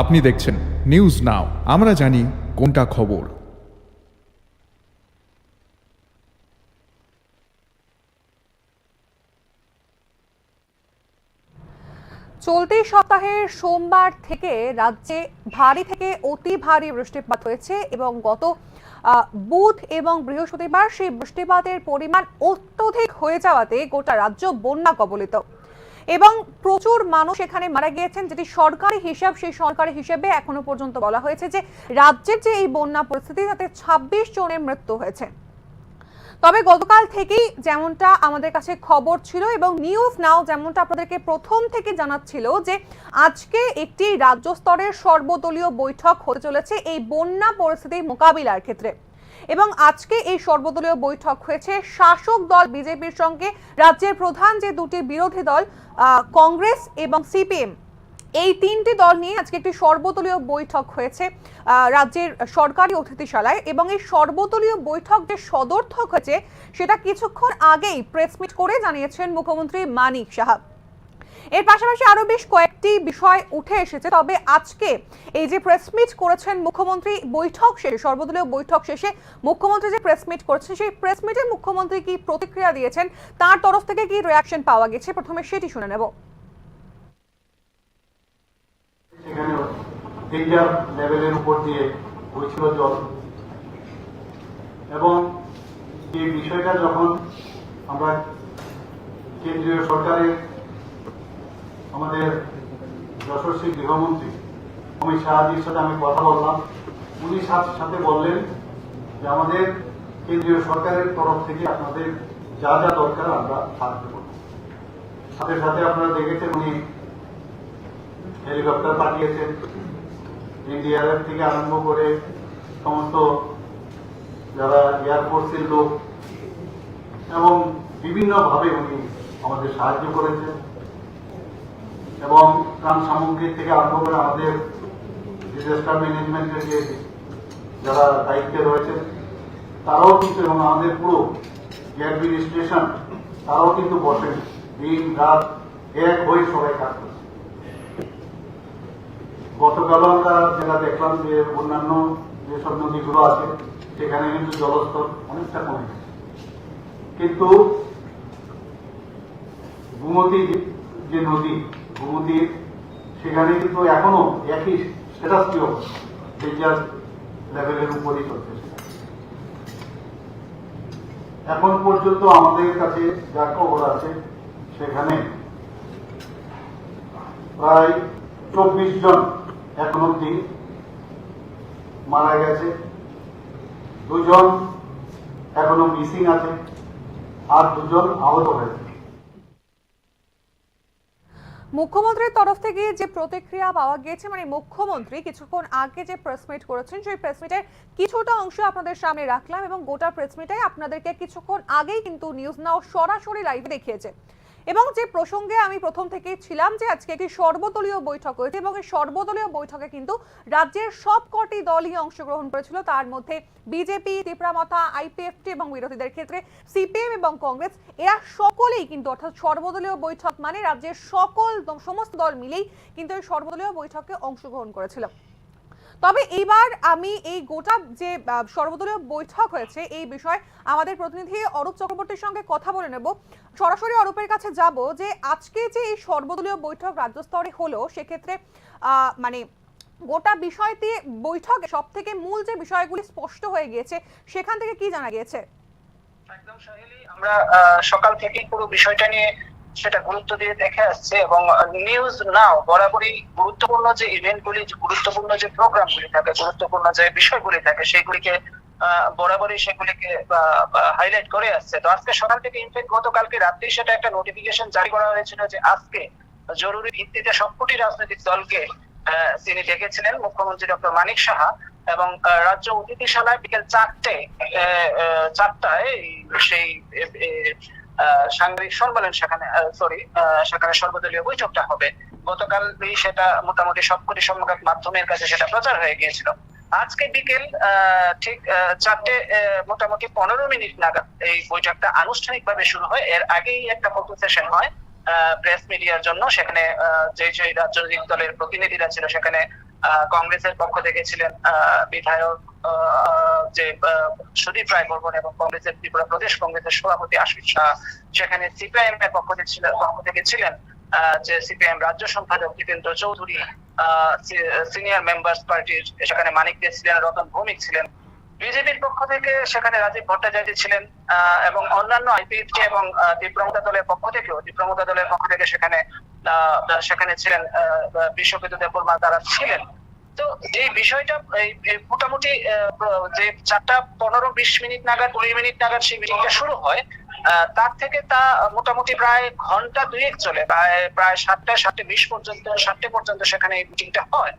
আপনি দেখছেন news now, আমরা জানি কোনটা খবর। চলতি সপ্তাহের সোমবার থেকে রাজ্যে ভারী থেকে অতি ভারী বৃষ্টিপাত হয়েছে এবং গত বুধ এবং বৃহস্পতিবার সেই বৃষ্টিপাতের পরিমাণ অত্যধিক হয়ে যাওয়াতে গোটা রাজ্য বন্যা কবলিত এবং প্রচুর মানুষ এখানে মারা গিয়েছেন, যেটি সরকারি হিসাব। সেই সরকারি হিসেবে এখনো পর্যন্ত বলা হয়েছে যে রাজ্যের যে এই বন্যা পরিস্থিতি তাতে ২৬ জনের মৃত্যু হয়েছে। তবে গতকাল থেকেই যেমনটা আমাদের কাছে খবর ছিল এবং নিউজ নাও যেমনটা আপনাদেরকে প্রথম থেকে জানাচ্ছিল যে আজকে একটি রাজ্য স্তরের সর্বদলীয় বৈঠক হতে চলেছে এই বন্যা পরিস্থিতি মোকাবিলার ক্ষেত্রে। এবং আজকে এই সর্বদলীয় বৈঠক হয়েছে শাসক দল বিজেপির সঙ্গে রাজ্যের প্রধান যে দুটি বিরোধী দল কংগ্রেস এবং সিপিএম, এই তিনটি দল নিয়ে আজকে একটি সর্বদলীয় বৈঠক হয়েছে রাজ্যের সরকারি অতিথিশালায়। এবং এই সর্বদলীয় বৈঠক যে সদর্থক হয়েছে সেটা কিছুক্ষণ আগেই প্রেস মিট করে জানিয়েছেন মুখ্যমন্ত্রী মানিক সাহা। এর পাশাপাশি আরো বেশ কয়েকটি বিষয় উঠে এসেছে। তবে আজকে এই যে প্রেস মিট করেছেন মুখ্যমন্ত্রী বৈঠক শেষে, সর্বদলীয় বৈঠক শেষে মুখ্যমন্ত্রী যে প্রেস মিট করেছেন সেই প্রেস মিটে মুখ্যমন্ত্রী কি প্রতিক্রিয়া দিয়েছেন, তার তরফ থেকে কি রিঅ্যাকশন পাওয়া গেছে, প্রথমে সেটি শুনে নেব। তিনটা লেভেলের উপর দিয়ে হয়েছিল জল, এবং এই বিষয়টা যখন আমরা কেন্দ্রীয় সরকারের আমাদের যশস্বী গৃহমন্ত্রী অমিত শাহজির সাথে আমি কথা বললাম, উনি সাথে বললেন যে আমাদের কেন্দ্রীয় সরকারের তরফ থেকে আপনাদের যা যা দরকার আমরা সাহায্য করব। সাথে সাথে আপনারা দেখেছেন উনি হেলিকপ্টার পাঠিয়েছেন, এনডিআরএফ থেকে আরম্ভ করে সমস্ত যারা এয়ারফোর্সের লোক, এবং বিভিন্নভাবে উনি আমাদের সাহায্য করেছেন। এবং ত্রাণ সামগ্রী থেকে আরম্ভ করে আমাদের ডিজাস্টার ম্যানেজমেন্টের যে যারা দায়িত্বে রয়েছেন তারাও কিন্তু, এবং আমাদের পুরো যে অ্যাডমিনিস্ট্রেশন তারাও কিন্তু বসেন, দিন রাত এক হয়ে সবাই কাজ করছে। গতকালও আমরা যেটা দেখলাম যে অন্যান্য যেসব নদীগুলো আছে সেখানে কিন্তু জলস্তর অনেকটা কমে গেছে, কিন্তু গোমতী যে নদী, গোমতীর সেখানে কিন্তু এখনো একই স্ট্যাটাসটি ডেঞ্জার লেভেলের উপরই চলছে। এখন পর্যন্ত আমাদের কাছে যা খবর আছে সেখানে প্রায় ২৪ জন এখন অব্দি মারা গেছে, ২ জন এখনো মিসিং আছে, আর ২ জন আহত হয়েছে। মুখ্যমন্ত্রীর তরফ থেকে যে প্রতিক্রিয়া পাওয়া গিয়েছে, মানে মুখ্যমন্ত্রী কিছুক্ষণ আগে যে প্রেস মিট করেছেন সেই প্রেস মিটের কিছুটা অংশ আপনাদের সামনে রাখলাম এবং গোটা প্রেস মিটে আপনাদেরকে কিছুক্ষণ আগেই কিন্তু নিউজ নাও সরাসরি লাইভে দেখিয়েছে। এবং যে প্রসঙ্গে আমি প্রথম থেকেই ছিলাম যে আজকে একটি সর্বদলীয় বৈঠক হয়েছে এবং এই সর্বদলীয় বৈঠকে কিন্তু রাজ্যের সবকটি দলই অংশগ্রহণ করেছিল। তার মধ্যে বিজেপি, তীব্রামথা, আইপিএফটি এবং বিরোধীদের ক্ষেত্রে সিপিএম এবং কংগ্রেস, এরা সকলেই কিন্তু, অর্থাৎ সর্বদলীয় বৈঠক মানে রাজ্যের সমস্ত দল মিলেই কিন্তু এই সর্বদলীয় বৈঠকে অংশগ্রহণ করেছিল। তবে এইবার আমি এই গোটা যে সর্বদলীয় বৈঠক হয়েছে এই বিষয়ে আমাদের প্রতিনিধি অরূপ চক্রবর্তীর সঙ্গে কথা বলে নেব। সরাসরি অরূপের কাছে যাব যে আজকে যে এই সর্বদলীয় বৈঠক রাজ্য স্তরে হলো সেক্ষেত্রে মানে গোটা বিষয়টি বৈঠকে সব থেকে মূল যে বিষয়গুলি স্পষ্ট হয়ে গিয়েছে সেখান থেকে কি জানা গিয়েছে? একদম সাহেলি, আমরা সকাল থেকে পুরো বিষয়টা নিয়ে সেটা গুরুত্ব দিয়ে দেখে আসছে এবং নিউজ নাও বরাবরই গুরুত্বপূর্ণ যে ইভেন্টগুলি, গুরুত্বপূর্ণ যে প্রোগ্রামগুলি থাকে, গুরুত্বপূর্ণ যে বিষয়গুলি থাকে সেগুলিকে বরাবরই সেগুলিকে হাইলাইট করে আসছে। তো আজকে সকাল থেকে, ইনফ্যাক্ট গতকালকে রাত্রেই সেটা একটা নোটিফিকেশন জারি করা হয়েছিল যে আজকে জরুরি ভিত্তিতে সবকটি রাজনৈতিক দলকে তিনি ডেকেছিলেন মুখ্যমন্ত্রী ডক্টর মানিক সাহা, এবং রাজ্য অতিথিশালায় বিকেল 4টায় সেই সাংবাদিক সম্মেলন সেখানে সর্বদলীয় বৈঠকটা হবে। গতকাল সেটা মোটামুটি সবকটি সংবাদ মাধ্যমের কাছে সেটা প্রচার হয়ে গিয়েছিল। আজকে বিকেল ঠিক 4টে মোটামুটি 15 মিনিট নাগাদ এই বৈঠকটা আনুষ্ঠানিকভাবে শুরু হয়। এর আগেই একটা ফটো সেশন হয় প্রেস মিডিয়ার জন্য, সেখানে যে রাজনৈতিক দলের প্রতিনিধিরা ছিল সেখানে কংগ্রেসের পক্ষ থেকে ছিলেন বিধায়ক যে সুদীপ রায় বর্মন এবং কংগ্রেসের ত্রিপুরা প্রদেশ কংগ্রেসের সভাপতি আশিস শাহ, সেখানে সিপিআইএম এর পক্ষ থেকে ছিলেন যে সিপিআইএম রাজ্য সম্পাদক দীপেন্দ্র চৌধুরী, সিনিয়র মেম্বার্স পার্টির সেখানে মানিক দে ছিলেন, রতন ভৌমিক ছিলেন। বিজেপির পক্ষ থেকে সেখানে রাজীব ভট্টাচার্য ছিলেন এবং অন্যান্য আইপিএফটি এবং দীপ্রমতা দলের পক্ষ থেকে সেখানে ছিলেন বিশ্ববিদ্যালয় দেববর্মা, তারা ছিলেন। তো এই বিষয়টা মোটামুটি যে 4:15-20 নাগাদ 20 মিনিট নাগাদ সেই মিটিংটা শুরু হয়, তার থেকে তা মোটামুটি প্রায় ঘন্টা দুয়েক চলে, প্রায় 7:20 পর্যন্ত সেখানে এই মিটিংটা হয়।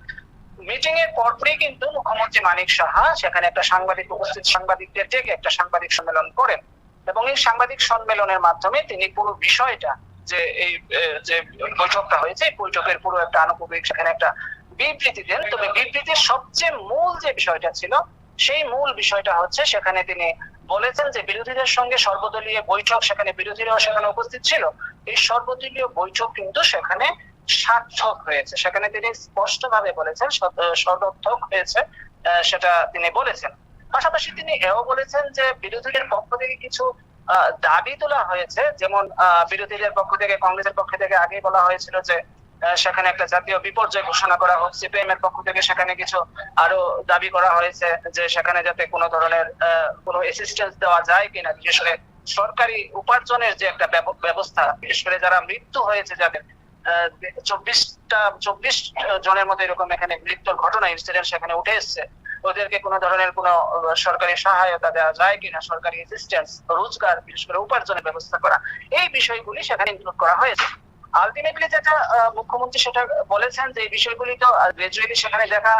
মিটিং এর পরপরই কিন্তু মুখ্যমন্ত্রী মানিক সাহা সেখানে একটা সাংবাদিকদের ডেকে একটা সাংবাদিক সম্মেলন করেন এবং এই সাংবাদিক সম্মেলনের মাধ্যমে তিনি পুরো বিষয়টা যে এই যে বৈঠকটা হয়েছে, বৈঠকের পুরো একটা আনুষ্ঠানিক সেখানে একটা বিবৃতি দেন। তবে বিবৃতির সবচেয়ে মূল যে বিষয়টা ছিল, সেই মূল বিষয়টা হচ্ছে সেখানে তিনি বলেছেন যে বিরোধীদের সঙ্গে সর্বদলীয় বৈঠক, সেখানে বিরোধীরাও সেখানে উপস্থিত ছিল, এই সর্বদলীয় বৈঠক কিন্তু সেখানে সার্থক হয়েছে। সেখানে তিনি স্পষ্টভাবে বলেছেন সর্বার্থক হয়েছে, সেটা তিনি বলেছেন। পাশাপাশি তিনি এও বলেছেন যে বিরোধীদের পক্ষ থেকে কিছু দাবি তোলা হয়েছে, যেমন বিরোধীদের পক্ষ থেকে, কংগ্রেসের পক্ষ থেকে আগেই বলা হয়েছিল যে সেখানে একটা জাতীয় বিপর্যয় ঘোষণা করা হোক। সিপিএম এর পক্ষ থেকে সেখানে কিছু আরো দাবি করা হয়েছে যে সেখানে যাতে কোনো ধরনের কোনো অ্যাসিস্ট্যান্স দেওয়া যায় কিনা, বিশেষ করে সরকারি উপার্জনের যে একটা ব্যবস্থা, বিশেষ করে যারা মৃত্যু হয়েছে, যাদের 24 জনের মতো এরকম এখানে মৃত্যুর ঘটনা ইনসিডেন্ট সেখানে উঠে এসছে, ওদেরকে কোনো ধরনের কোনো সরকারি সহায়তা দেওয়া যায় কিনা, সরকারি অ্যাসিস্ট্যান্স, রোজগার, বিশেষ করে উপার্জনের ব্যবস্থা করা, এই বিষয়গুলি সেখানে ইনক্লুড করা হয়েছে। আলটিমেটলি যেটা মুখ্যমন্ত্রী সেটা বলেছেন যে এই বিষয়গুলি তো গ্রাজুয়ালি সেখানে দেখা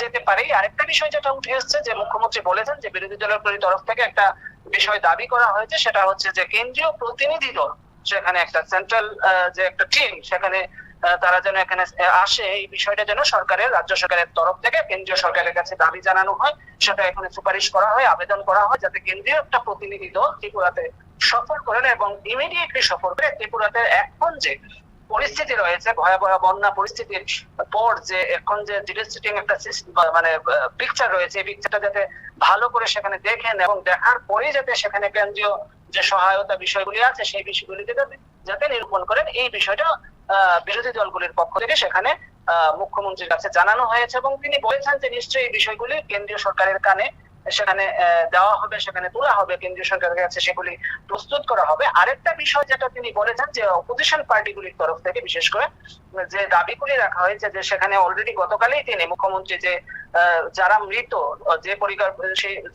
যেতে পারে। আরেকটা বিষয় যেটা উঠে এসছে, যে মুখ্যমন্ত্রী বলেছেন যে বিরোধী দলের তরফ থেকে একটা বিষয় দাবি করা হয়েছে, সেটা হচ্ছে যে কেন্দ্রীয় প্রতিনিধি দল সেখানে একটা সেন্ট্রাল যে একটা টিম সেখানে তারা যেন এখানে আসে, এই বিষয়টা যেন রাজ্য সরকারের তরফ থেকে কেন্দ্রীয় সরকারের কাছে দাবি জানানো হয়, সেটা এখানে সুপারিশ করা হয়, আবেদন করা হয় যাতে কেন্দ্রীয় একটা প্রতিনিধি দল ত্রিপুরাতে সফর করেন এবং ইমিডিয়েটলি সফর করে ত্রিপুরাতে এখন যে পরিস্থিতি রয়েছে, ভয়াবহ বন্যা পরিস্থিতির পর যে এখন যে ডিভাস্টেটিং একটা মানে পিকচার রয়েছে, এই পিকচারটা যাতে ভালো করে সেখানে দেখেন এবং দেখার পরেই যাতে সেখানে কেন্দ্রীয় যে সহায়তা বিষয়গুলি আছে সেই বিষয়গুলিতে যাতে নিরূপণ করেন, এই বিষয়টা বিরোধী দলগুলির পক্ষ থেকে সেখানে মুখ্যমন্ত্রীর কাছে জানানো হয়েছে এবং তিনি বলেছেন যে নিশ্চয়ই এই বিষয়গুলি কেন্দ্রীয় সরকারের কানে সেখানে দেওয়া হবে, সেখানে তোলা হবে, কেন্দ্রীয় সরকারের কাছে সেগুলি প্রস্তুত করা হবে। আরেকটা বিষয় যেটা তিনি বলেছেন যে অপোজিশন পার্টিগুলির তরফ থেকে বিশেষ করে যে দাবিগুলি রাখা হয়েছে, যে সেখানে অলরেডি গতকালই তিনি মুখ্যমন্ত্রী যে যারা মৃত, যে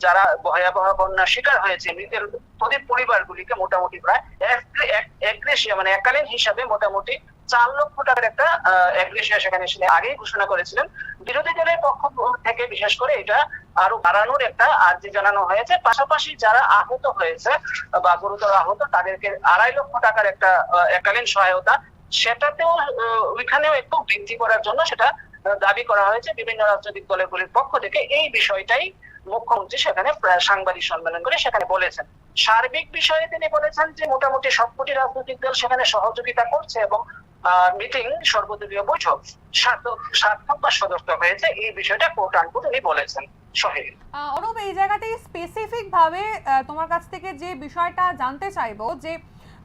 যারা ভয়াবহ বন্যার শিকার হয়েছে, মৃতের প্রদীপ পরিবারগুলিকে মোটামুটি প্রায় মানে এককালীন হিসাবে মোটামুটি 4 লক্ষ টাকার একটা এগ্রেশিয়া সেখানে আগেই ঘোষণা করেছিলেন। বিরোধী দলের পক্ষ থেকে বিশেষ করে এটা আরো বাড়ানোর একটা আর্জি জানানো হয়েছে। পাশাপাশি যারা আহত হয়েছে বা গুরুতর আহত, তাদেরকে 2.5 লক্ষ টাকার একটা এককালীন সহায়তা, সেটাতেও ওইখানেও একটু বৃদ্ধি করার জন্য সেটা দাবি করা হয়েছে বিভিন্ন রাজনৈতিক দলগুলির পক্ষ থেকে। এই বিষয়টাই মুখ্যমন্ত্রী সেখানে সাংবাদিক সম্মেলন করে সেখানে বলেছেন। সার্বিক বিষয়ে তিনি বলেছেন যে মোটামুটি সবকটি রাজনৈতিক দল সেখানে সহযোগিতা করছে এবং মিটিং, সর্বদলীয় বৈঠক সার্থক বা সদর্থক হয়েছে, এই বিষয়টা কোট আনকোট উনি বলেছেন। সোহেল, অনুপ, এই জায়গাতেই স্পেসিফিক ভাবে তোমার কাছ থেকে যে বিষয়টা জানতে চাইবো, যে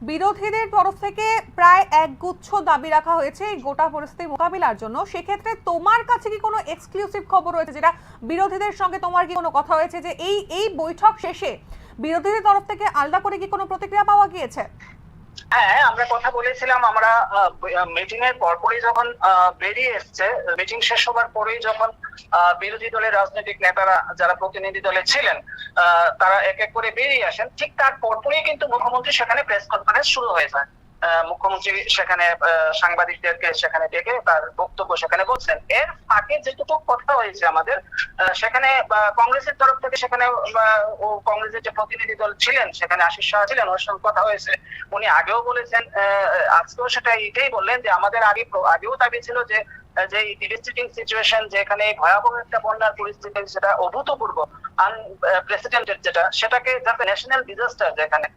বিরোধীদের তরফ থেকে প্রায় একগুচ্ছ দাবি রাখা হয়েছে এই গোটা পরিস্থিতি মোকাবিলার জন্য। সেক্ষেত্রে তোমার কাছে কি কোনো এক্সক্লুসিভ খবর রয়েছে, যেটা বিরোধীদের সঙ্গে তোমার কি কোনো কথা হয়েছে যে এই বৈঠক শেষে বিরোধীদের তরফ থেকে আলাদা করে কি কোনো প্রতিক্রিয়া পাওয়া গিয়েছে? হ্যাঁ, আমরা কথা বলেছিলাম। আমরা মিটিং এর পরপরই যখন বেরিয়ে এসছে, মিটিং শেষ হবার পরেই যখন বিরোধী দলের রাজনৈতিক নেতারা যারা প্রতিনিধি দলে ছিলেন তারা এক এক করে বেরিয়ে আসেন, ঠিক তার পরপরই কিন্তু মুখ্যমন্ত্রী সেখানে প্রেস কনফারেন্স শুরু হয়ে যায়। মুখ্যমন্ত্রী সেখানে সাংবাদিকদেরকে সেখানে ডেকে তার বক্তব্য সেখানে বলছেন। এর ফাঁকে যেটুকু কথা হয়েছে আমাদের সেখানে কংগ্রেসের তরফ থেকে, সেখানে কংগ্রেসের যে প্রতিনিধি দল ছিলেন সেখানে আশিস শাহ ছিলেন, ওর সঙ্গে কথা হয়েছে। উনি আগেও বলেছেন, আজকেও সেটা এটাই বললেন যে আমাদের আগেও দাবি ছিল যে ডিভাস্টেটিং সিচুয়েশন, যেখানে ভয়াবহ একটা বন্যার পরিস্থিতি, সেটা অভূতপূর্ব আনপ্রেসিডেন্টেড, সেটাকে যাতে ন্যাশনাল ডিজাস্টার, যেখানে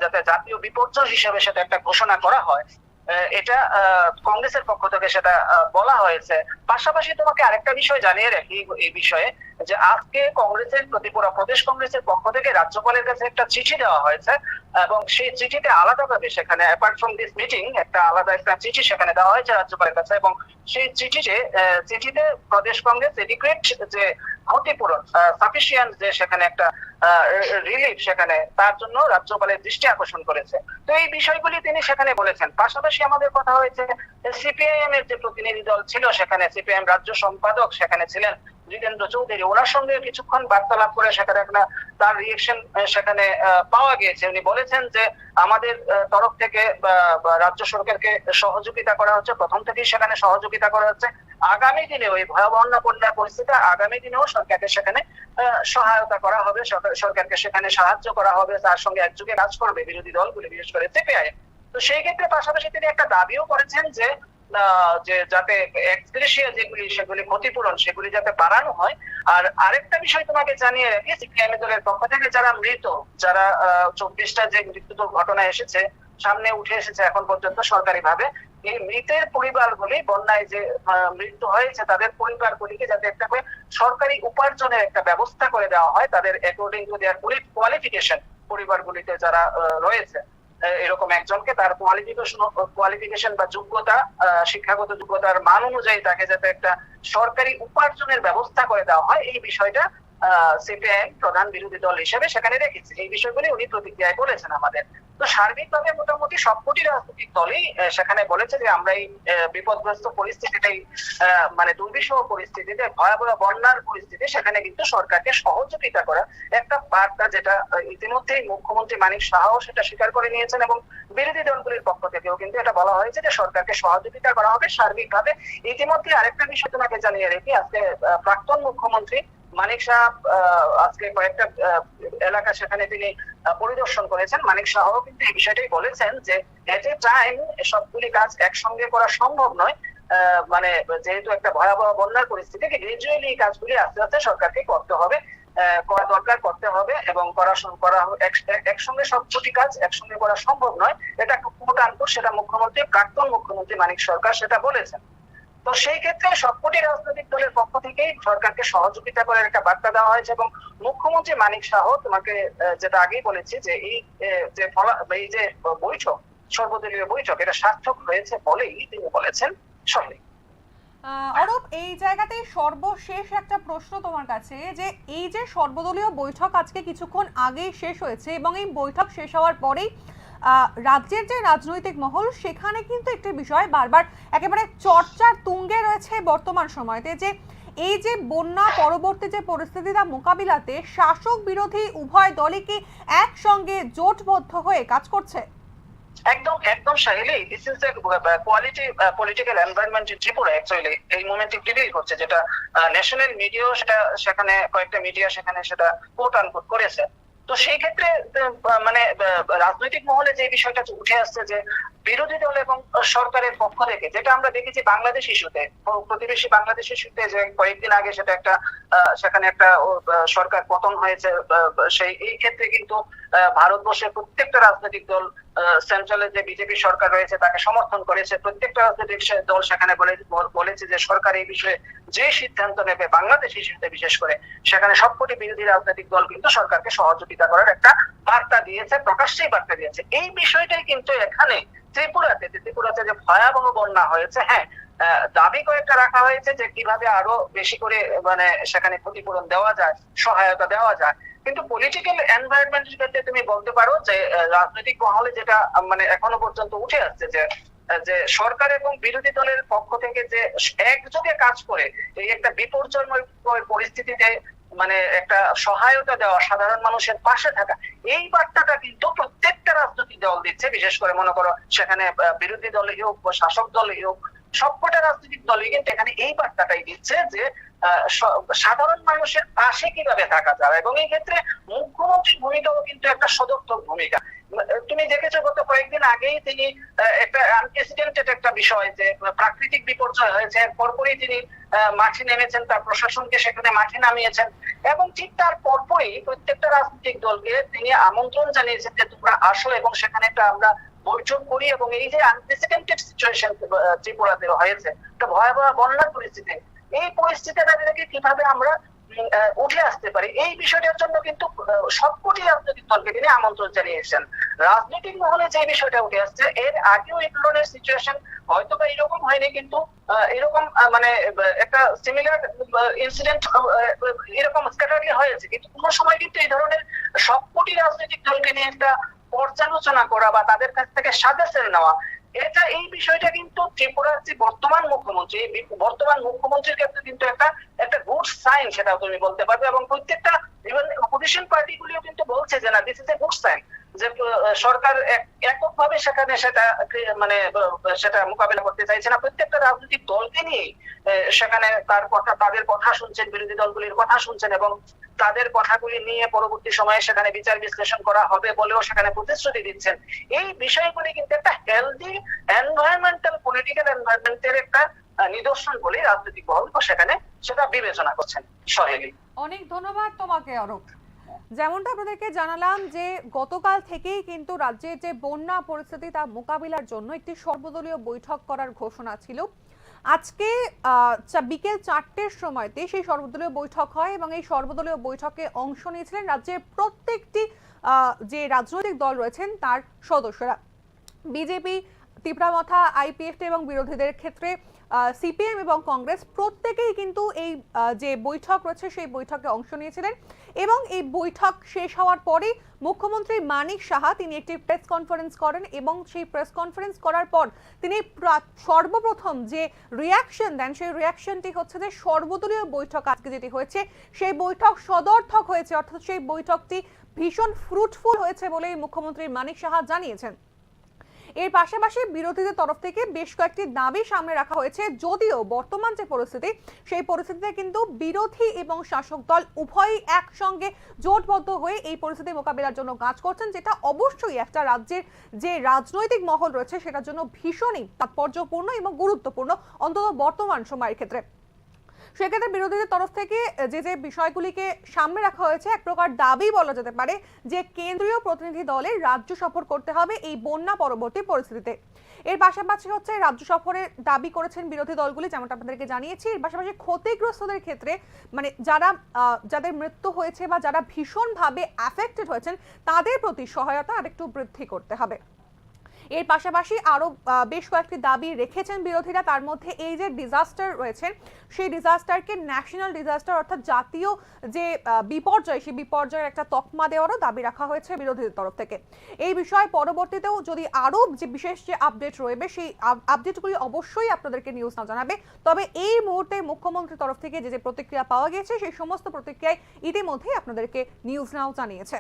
যাতে জাতীয় বিপর্যয় হিসেবে সেটা একটা ঘোষণা করা হয়, এটা কংগ্রেসের পক্ষ থেকে সেটা বলা হয়েছে। পাশাপাশি তোমাকে আরেকটা বিষয় জানিয়ে রাখি এই বিষয়ে, যে আজকে কংগ্রেসের ত্রিপুরা প্রদেশ কংগ্রেসের পক্ষ থেকে রাজ্যপালের কাছে একটা চিঠি দেওয়া হয়েছে, এবং সেই চিঠিতে আলাদাভাবে সেখানে অ্যাপার্ট ফ্রম দিস মিটিং একটা আলাদা একটা চিঠি সেখানে দেওয়া হয়েছে রাজ্যপালের কাছে, এবং সেই চিঠিতে প্রদেশ কংগ্রেস এডিকুয়েট যে ক্ষতিপূরণ সাফিসিয়েন্ট যে সেখানে একটা রিলিফ সেখানে তার জন্য রাজ্যপালের দৃষ্টি আকর্ষণ করেছে। তো এই বিষয়গুলি তিনি সেখানে বলেছেন। পাশাপাশি আমাদের কথা হয়েছে সিপিআইএম এর যে প্রতিনিধি দল ছিল সেখানে, সিপিআইএম রাজ্য সম্পাদক সেখানে ছিলেন জিতেন্দ্র চৌধুরী, ওনার সঙ্গে কিছুক্ষণ বার্তালাপ করে সেখানে একটা তার রিয়েকশন সেখানে পাওয়া গিয়েছে। উনি বলেছেন যে আমাদের তরফ থেকে রাজ্য সরকারকে সহযোগিতা করা হচ্ছে, প্রথম থেকেই সেখানে সহযোগিতা করা হচ্ছে। আগামী দিনে ওই ভয়াবহ বন্যা পরিস্থিতি আগামী দিনেও সরকারকে সেখানে সহায়তা করা হবে, সরকারকে সেখানে সাহায্য করা হবে, তার সঙ্গে একযোগে কাজ করবে বিরোধী দলগুলি, বিশেষ করে সিপিআইএম। তো সেই ক্ষেত্রে পাশাপাশি তিনি একটা দাবিও করেছেন যে যাতে এক্সগ্রেশিয়া যেগুলি সেগুলি ক্ষতিপূরণ সেগুলি যাতে বাড়ানো হয়। আর আরেকটা বিষয় তোমাকে জানিয়ে রাখি, সিপিআইএম দলের পক্ষ থেকে যারা মৃত, যারা 24টা যে মৃত্যুর ঘটনা এসেছে সামনে উঠে এসেছে এখন পর্যন্ত সরকারি ভাবে, এই মৃতের পরিবারগুলি বন্যায় যে মৃত্যু হয়েছে তাদের পরিবারগুলিকে যাতে একটা করে সরকারি উপার্জনের একটা ব্যবস্থা করে দেওয়া হয়, তাদের অ্যাকর্ডিং টু দেয়ার কোয়ালিফিকেশন, পরিবারগুলিতে যারা রয়েছে এরকম একজনকে তার কোয়ালিফিকেশন বা যোগ্যতা, শিক্ষাগত যোগ্যতার মান অনুযায়ী তাকে যাতে একটা সরকারি উপার্জনের ব্যবস্থা করে দেওয়া হয়, এই বিষয়টা সিপিআইএম প্রধান বিরোধী দল হিসেবে সেখানে রেখেছে। এই বিষয়গুলি উনি প্রতিক্রিয়ায় বলেছেন আমাদের। তো সার্বিকভাবে মোটামুটি সবকটি রাজনৈতিক দলই সেখানে বলেছে যে আমরা এই বিপদগ্রস্ত পরিস্থিতিটাই মানে দুর্বিষহ পরিস্থিতিতে, ভয়াবহ বন্যার পরিস্থিতি, সেখানে কিন্তু সরকারকে সহযোগিতা করা একটা বার্তা, যেটা ইতিমধ্যেই মুখ্যমন্ত্রী মানিক সাহাও সেটা স্বীকার করে নিয়েছেন, এবং বিরোধী দলগুলির পক্ষ থেকেও কিন্তু এটা বলা হয়েছে যে সরকারকে সহযোগিতা করা হবে সার্বিকভাবে। ইতিমধ্যে আরেকটা বিষয় তোমাকে জানিয়ে রেখে, আজকে প্রাক্তন মুখ্যমন্ত্রী মানিক শাহ আজকে কয়েকটা এলাকা সেখানে তিনি পরিদর্শন করেছেন। মানিক শাহ কিন্তু এই বিষয়টাই বলেছেন যে এট এ টাইম সবগুলি কাজ একসঙ্গে করা সম্ভব নয়, মানে যেহেতু একটা ভয়াবহ বন্যার পরিস্থিতি, গ্রাজুয়ালি এই কাজগুলি আস্তে আস্তে সরকারকে করতে হবে, করা দরকার, করতে হবে, এবং করা একসঙ্গে সবকটি কাজ একসঙ্গে করা সম্ভব নয়, এটা কোট আনকোট সেটা মুখ্যমন্ত্রী, প্রাক্তন মুখ্যমন্ত্রী মানিক সরকার সেটা বলেছেন। তো সেই ক্ষেত্রে সবকটি রাজনৈতিক দলের পক্ষ থেকেই সরকারকে সহযোগিতা করার একটা বার্তা দেওয়া হয়েছে, এবং মুখ্যমন্ত্রী মানিক শাহ তোমাকে যেটা আগেই বলেছি যে এই যে বৈঠক, সর্বদলীয় বৈঠক, এটা সার্থক হয়েছে বলেই তিনি বলেছেন। সঠিক অরূপ, এই জায়গাতেই সর্বশেষ একটা প্রশ্ন তোমার কাছে, যে এই যে সর্বদলীয় বৈঠক আজকে কিছুক্ষণ আগেই শেষ হয়েছে, এবং এই বৈঠক শেষ হওয়ার পরেই রাজ্যের যে রাজনৈতিক মহল সেখানে কিন্তু একটি বিষয় বারবার একেবারে চর্চার তুঙ্গে রয়েছে বর্তমান সময়তে, যে এই যে বন্যা পরবর্তী যে পরিস্থিতিটা মোকাবিলাতে শাসক বিরোধী উভয় দলই কি একসঙ্গে জোটবদ্ধ হয়ে কাজ করছে? একদম Saheli, this is the quality political environment in Tripura actually এই মোমেন্টে রিভিল করছে, যেটা ন্যাশনাল মিডিয়াও সেটা সেখানে কয়েকটা মিডিয়া সেখানে সেটা কোট আনকোট করেছে। তো সেই ক্ষেত্রে মানে রাজনৈতিক মহলে যে বিষয়টা উঠে আসছে যে বিরোধী দল এবং সরকারের পক্ষ থেকে, যেটা আমরা দেখেছি বাংলাদেশ ইস্যুতে, প্রতিবেশী বাংলাদেশ ইস্যুতে, যে কয়েকদিন আগে সেটা একটা সেখানে একটা সরকার পতন হয়েছে, সেই এই ক্ষেত্রে কিন্তু ভারতবর্ষের প্রত্যেকটা রাজনৈতিক দল, সেন্ট্রালে যে বিজেপি সরকার রয়েছে তাকে সমর্থন করেছে, প্রত্যেকটা রাজনৈতিক দল সেখানে বলেছে যে সরকার এই বিষয়ে যে সিদ্ধান্ত নেবে বাংলাদেশ ইস্যুতে বিশেষ করে, সেখানে সবকটি বিরোধী রাজনৈতিক দল কিন্তু সরকারকে সহযোগিতা করার একটা বার্তা দিয়েছে, প্রকাশ্যেই বার্তা দিয়েছে। এই বিষয়টাই কিন্তু এখানে ত্রিপুরাতে যে ভয়াবহ বন্যা হয়েছে, হ্যাঁ দাবি কয়েকটা রাখা হয়েছে যে কিভাবে আরো বেশি করে মানে সেখানে ক্ষতিপূরণ দেওয়া যায়, সহায়তা দেওয়া যায়, কিন্তু পলিটিক্যাল এনভায়রনমেন্টের ক্ষেত্রে তুমি বলতে পারো যে রাজনৈতিক মহলে যেটা মানে এখনো পর্যন্ত উঠে আসছে যে সরকার এবং বিরোধী দলের পক্ষ থেকে যে একযোগে কাজ করে এই একটা বিপর্যয়ময় পরিস্থিতিতে মানে একটা সহায়তা দেওয়া, সাধারণ মানুষের পাশে থাকা, এই বার্তাটা কিন্তু প্রত্যেকটা রাজনৈতিক দল দিচ্ছে। বিশেষ করে মনে করো সেখানে বিরোধী দলই হোক বা শাসক দলই হোক, সবকটা রাজনৈতিক দলই কিন্তু এখানে এই বার্তাটাই দিচ্ছে যে সাধারণ মানুষের পাশে কিভাবে থাকা যায়, এবং এই ক্ষেত্রে মুখ্যমন্ত্রীর ভূমিকাও কিন্তু একটা সদর্থক ভূমিকা। তুমি দেখেছো গত কয়েকদিন আগেই তিনি একটা আনপ্রেসিডেন্টেড একটা বিষয়, যে প্রাকৃতিক বিপর্যয় হয়েছে, পরপরই তিনি মাঠে নেমেছেন, তার প্রশাসনকে সেখানে মাঠে নামিয়েছেন, এবং ঠিক তার পরপরই প্রত্যেকটা রাজনৈতিক দলকে তিনি আমন্ত্রণ জানিয়েছেন যে তোমরা আসো, এবং সেখানে একটা আমরা বৈঠক করি এবং এই যে আনপ্রেসিডেন্টেড সিচুয়েশন ত্রিপুরাতে হয়েছে, একটা ভয়াবহ বন্যার পরিস্থিতি, এই পরিস্থিতিটা থেকে কিভাবে আমরা উঠে আসতে পারি, এই বিষয়টার জন্য কিন্তু সবকটি রাজনৈতিক দলকে তিনি আমন্ত্রণ জানিয়েছেন। রাজনৈতিক মহলে যে বিষয়টা উঠে আসছে, এর আগেও এই ধরনের সিচুয়েশন হয়তো বা এরকম হয়নি, কিন্তু এরকম মানে একটা সিমিলার ইনসিডেন্ট এরকম স্ক্যাটারলি হয়েছে, কিন্তু কোনো সময় কিন্তু এই ধরনের সবকটি রাজনৈতিক দলকে নিয়ে একটা পর্যালোচনা করা বা তাদের কাছ থেকে সাজেশন নেওয়া, এই বিষয়টা কিন্তু ত্রিপুরার যে বর্তমান মুখ্যমন্ত্রীর ক্ষেত্রে কিন্তু একটা গুড সাইন, সেটাও তুমি বলতে পারবে। এবং প্রত্যেকটা ইভেন অপোজিশন পার্টিগুলিও কিন্তু বলছে যে না, this is a good sign, যে সরকার এককভাবে সেখানে সেটা মোকাবেলা করতে চাইছে না, প্রত্যেকটা রাজনৈতিক দলকে নিয়ে সেখানে তাদের কথা শুনছেন, বিরোধী দলগুলির কথা শুনছেন এবং তাদের কথাগুলি নিয়ে পরবর্তী সময়ে সেখানে বিচার বিশ্লেষণ করা হবে বলেও সেখানে প্রতিশ্রুতি দিচ্ছেন। এই বিষয়গুলি কিন্তু একটা হেলদি এনভায়রনমেন্টাল পলিটিক্যাল এনভায়রনমেন্টের একটা নিদর্শন বলে রাজনৈতিক মহল সেখানে সেটা বিবেচনা করছেন। সহেলি, অনেক ধন্যবাদ তোমাকে অরূপ। যেমনটা আপনাদেরকে জানালাম যে গতকাল থেকেই কিন্তু রাজ্যের যে বন্যা পরিস্থিতি তা মোকাবিলার জন্য একটি সর্বদলীয় বৈঠক করার ঘোষণা ছিল। আজকে বিকেল 4টের সময়তে সেই সর্বদলীয় বৈঠক হয় এবং এই সর্বদলীয় বৈঠকে অংশ নিয়েছিলেন রাজ্যের প্রত্যেকটি যে রাজনৈতিক দল রয়েছেন তার সদস্যরা। বিজেপি, তীব্রামথা, আইপিএফ এবং বিরোধীদের ক্ষেত্রে সিপিএম এবং কংগ্রেস প্রত্যেকেই কিন্তু এই যে বৈঠক রয়েছে সেই বৈঠকে অংশ নিয়েছিলেন। এবং এই বৈঠক শেষ হওয়ার পরে মুখ্যমন্ত্রী মানিক সাহা তিনি একটি প্রেস কনফারেন্স করেন এবং সেই প্রেস কনফারেন্স করার পর তিনি সর্বপ্রথম যে রিয়াকশন দেন সেই রিয়াকশনটি হচ্ছে যে সর্বদলীয় বৈঠক আজকে যেটি হয়েছে সেই বৈঠক সদর্থক হয়েছে, অর্থাৎ সেই বৈঠকটি ভীষণ ফ্রুটফুল হয়েছে বলেই মুখ্যমন্ত্রী মানিক সাহা জানিয়েছেন। এর পাশাপাশি বিরোধীদের তরফ থেকে বেশ কয়েকটি দাবি সামনে রাখা হয়েছে, যদিও বর্তমান যে পরিস্থিতি সেই পরিস্থিতিতে কিন্তু বিরোধী এবং শাসক দল উভয়ই একসঙ্গে জোটবদ্ধ হয়ে এই পরিস্থিতি মোকাবিলার জন্য কাজ করছেন, যেটা অবশ্যই একটা রাজ্যের যে রাজনৈতিক মহল রয়েছে সেটার জন্য ভীষণই তাৎপর্যপূর্ণ এবং গুরুত্বপূর্ণ, অন্তত বর্তমান সময়ের ক্ষেত্রে। সেক্ষেত্রে বিরোধীদের তরফ থেকে যে বিষয়গুলিকে সামনে রাখা হয়েছে, এক প্রকার দাবি বলা যেতে পারে যে কেন্দ্রীয় প্রতিনিধি দলের রাজ্য সফর করতে হবে এই বন্যা পরবর্তী পরিস্থিতিতে। এর পাশাপাশি হচ্ছে রাজ্য সফরের দাবি করেছেন বিরোধী দলগুলি, যেমনটা আপনাদেরকে জানিয়েছি। এর পাশাপাশি ক্ষতিগ্রস্তদের ক্ষেত্রে মানে যাদের মৃত্যু হয়েছে বা যারা ভীষণভাবে অ্যাফেক্টেড হয়েছেন তাদের প্রতি সহায়তা আরেকটু বৃদ্ধি করতে হবে। এর পাশাপাশি আরো বেশ কয়েকটি দাবি রেখেছেন বিরোধীরা, তার মধ্যে এই যে ডিজাস্টার রয়েছে সেই ডিজাস্টারকে ন্যাশনাল ডিজাস্টার অর্থাৎ জাতীয় যে বিপর্যয় সেই বিপর্যয়ের একটা তকমা দেওয়ারও দাবি রাখা হয়েছে বিরোধীদের তরফ থেকে। এই বিষয়ে পরবর্তীতেও যদি আরো যে বিশেষ যে আপডেট রয়েছে সেই আপডেটগুলি অবশ্যই আপনাদেরকে নিউজ নাও জানাবে। তবে এই মুহূর্তে মুখ্যমন্ত্রীর তরফ থেকে যে প্রতিক্রিয়া পাওয়া গেছে সেই সমস্ত প্রতিক্রিয়ায় ইতিমধ্যেই আপনাদেরকে নিউজ নাও জানিয়েছে।